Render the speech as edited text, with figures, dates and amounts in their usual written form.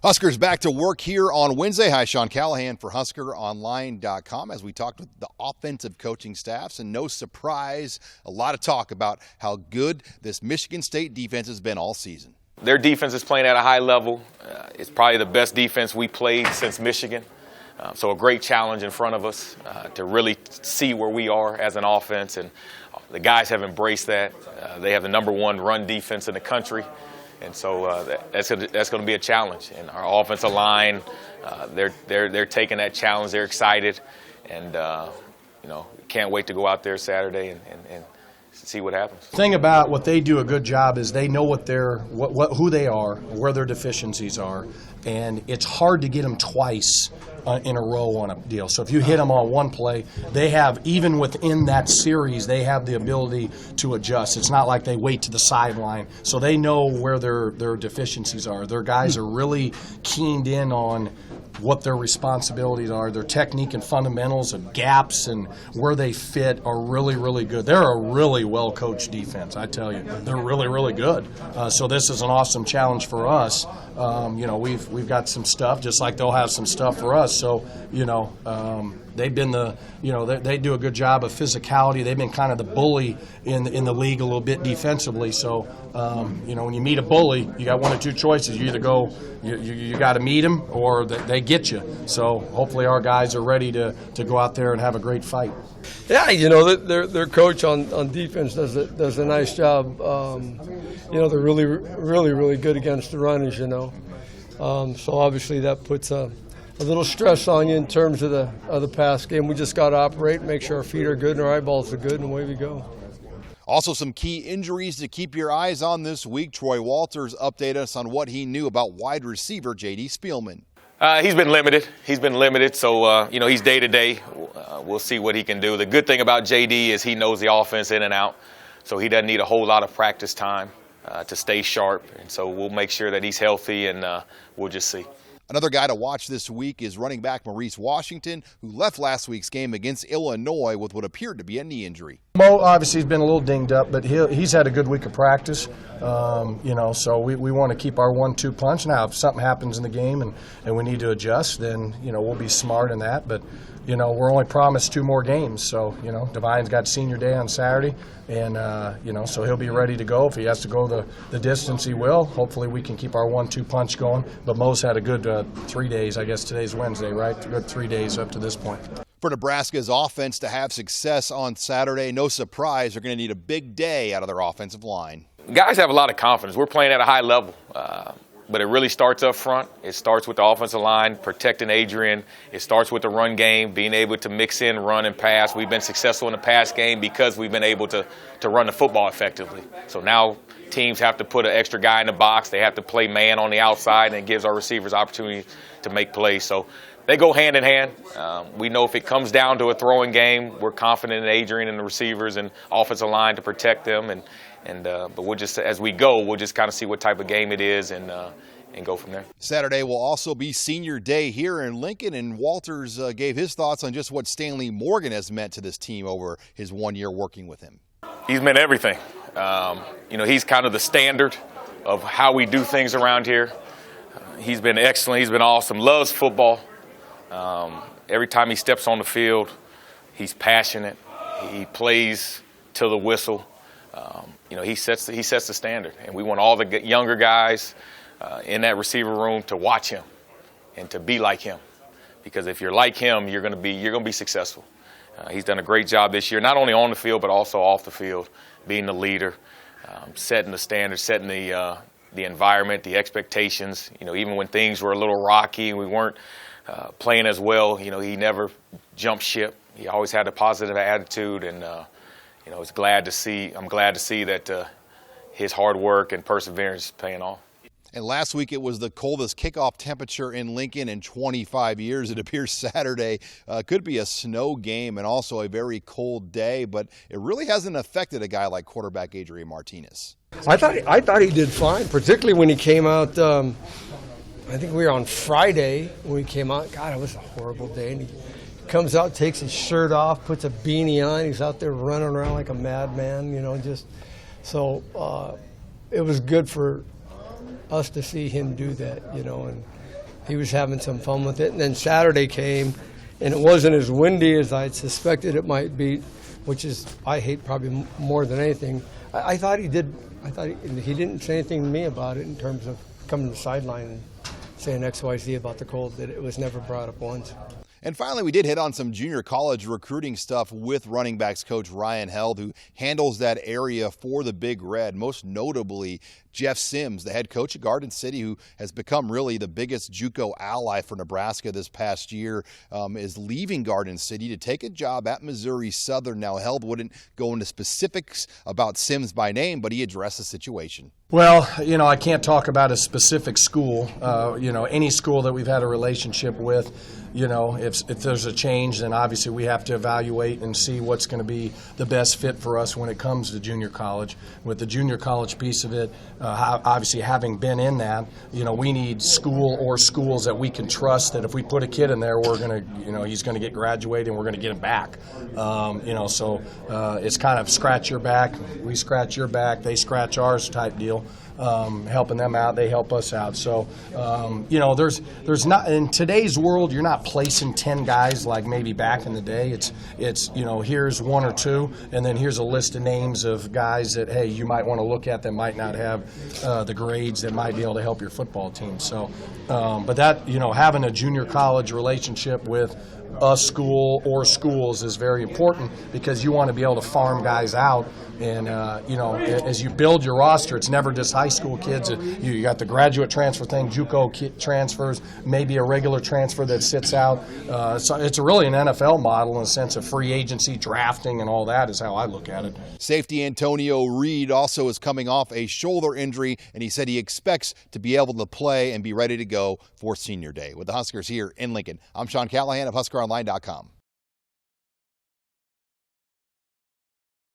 Huskers back to work here on Wednesday. Hi, Sean Callahan for HuskerOnline.com as we talked with the offensive coaching staffs. And no surprise, a lot of talk about how good this Michigan State defense has been all season. Their defense is playing at a high level. It's probably the best defense we played since Michigan. So a great challenge in front of us to really see where we are as an offense. And the guys have embraced that. They have the #1 run defense in the country. And so that's going to be a challenge. And our offensive line, they're taking that challenge. They're excited, and can't wait to go out there Saturday and see what happens. The thing about what they do a good job is they know who they are, where their deficiencies are, and it's hard to get them twice in a row on a deal. So if you hit them on one play, they have, even within that series, they have the ability to adjust. It's not like they wait to the sideline. So they know where their deficiencies are. Their guys are really keened in on what their responsibilities are. Their technique and fundamentals and gaps and where they fit are really, really good. They're a really well-coached defense, I tell you. They're really, really good. So this is an awesome challenge for us. We've got some stuff, just like they'll have some stuff for us. So, they've been they do a good job of physicality. They've been kind of the bully in the league a little bit defensively. So, when you meet a bully, you got one of two choices. You either go, you got to meet them, or they get you. So hopefully our guys are ready to go out there and have a great fight. Yeah, their coach on defense does a nice job. They're really, really, really good against the run, as you know. So obviously that puts a little stress on you in terms of the pass game. We just got to operate, make sure our feet are good and our eyeballs are good, and away we go. Also, some key injuries to keep your eyes on this week. Troy Walters updated us on what he knew about wide receiver J.D. Spielman. He's been limited. So, he's day-to-day. We'll see what he can do. The good thing about J.D. is he knows the offense in and out, so he doesn't need a whole lot of practice time to stay sharp. And so we'll make sure that he's healthy, and we'll just see. Another guy to watch this week is running back Maurice Washington, who left last week's game against Illinois with what appeared to be a knee injury. Mo obviously has been a little dinged up, but he's had a good week of practice. So we want to keep our 1-2 punch. Now, if something happens in the game and we need to adjust, then, we'll be smart in that. But, we're only promised 2 more games. So, Divine's got senior day on Saturday, and, so he'll be ready to go. If he has to go the distance, he will. Hopefully we can keep our 1-2 punch going. But Mo's had a good 3 days. I guess today's Wednesday, right? Good 3 days up to this point. For Nebraska's offense to have success on Saturday, no surprise, they're going to need a big day out of their offensive line. Guys have a lot of confidence. We're playing at a high level, but it really starts up front. It starts with the offensive line, protecting Adrian. It starts with the run game, being able to mix in run and pass. We've been successful in the pass game because we've been able to run the football effectively. So now teams have to put an extra guy in the box. They have to play man on the outside, and it gives our receivers opportunity to make plays. So they go hand in hand. We know if it comes down to a throwing game, we're confident in Adrian and the receivers and offensive line to protect them. But we'll just, as we go, we'll just kind of see what type of game it is and go from there. Saturday will also be senior day here in Lincoln, and Walters gave his thoughts on just what Stanley Morgan has meant to this team over his 1 year working with him. He's meant everything. He's kind of the standard of how we do things around here. He's been excellent. He's been awesome. Loves football. Every time he steps on the field, he's passionate. He plays to the whistle. He sets the standard, and we want all the younger guys in that receiver room to watch him and to be like him, because if you're like him, you're going to be successful. He's done a great job this year, not only on the field but also off the field, being the leader, setting the standard, setting the environment, the expectations. Even when things were a little rocky and we weren't playing as well, he never jumped ship. He always had a positive attitude, and I'm glad to see that his hard work and perseverance is paying off. And last week it was the coldest kickoff temperature in Lincoln in 25 years. It appears Saturday could be a snow game and also a very cold day, but it really hasn't affected a guy like quarterback Adrian Martinez. I thought he did fine, particularly when he came out. I think we were on Friday when he came out. God, it was a horrible day. And he comes out, takes his shirt off, puts a beanie on. He's out there running around like a madman, So it was good for us to see him do that, and he was having some fun with it. And then Saturday came, and it wasn't as windy as I'd suspected it might be, which is I hate probably more than anything. I thought he did. I thought he didn't say anything to me about it in terms of coming to the sideline and saying X, Y, Z about the cold. That it was never brought up once. And finally, we did hit on some junior college recruiting stuff with running backs coach Ryan Held, who handles that area for the Big Red, most notably Jeff Sims, the head coach at Garden City, who has become really the biggest JUCO ally for Nebraska this past year, is leaving Garden City to take a job at Missouri Southern. Now, Held wouldn't go into specifics about Sims by name, but he addressed the situation. Well, I can't talk about a specific school. Any school that we've had a relationship with, if there's a change, then obviously we have to evaluate and see what's going to be the best fit for us when it comes to junior college. With the junior college piece of it, obviously having been in that, we need school or schools that we can trust that if we put a kid in there, we're going to, he's going to get graduated and we're going to get him back. So it's kind of scratch your back, we scratch your back, they scratch ours type deal. Helping them out, they help us out. So, there's not, in today's world, you're not placing 10 guys like maybe back in the day. It's here's one or two, and then here's a list of names of guys that, hey, you might want to look at that might not have the grades that might be able to help your football team. So, but that, having a junior college relationship with a school or schools is very important because you want to be able to farm guys out. And, as you build your roster, it's never just high school kids. You got the graduate transfer thing, JUCO transfers, maybe a regular transfer that sits out. So it's really an NFL model in the sense of free agency, drafting, and all that is how I look at it. Safety Antonio Reed also is coming off a shoulder injury, and he said he expects to be able to play and be ready to go for Senior Day. With the Huskers here in Lincoln, I'm Sean Callahan of HuskerOnline.com.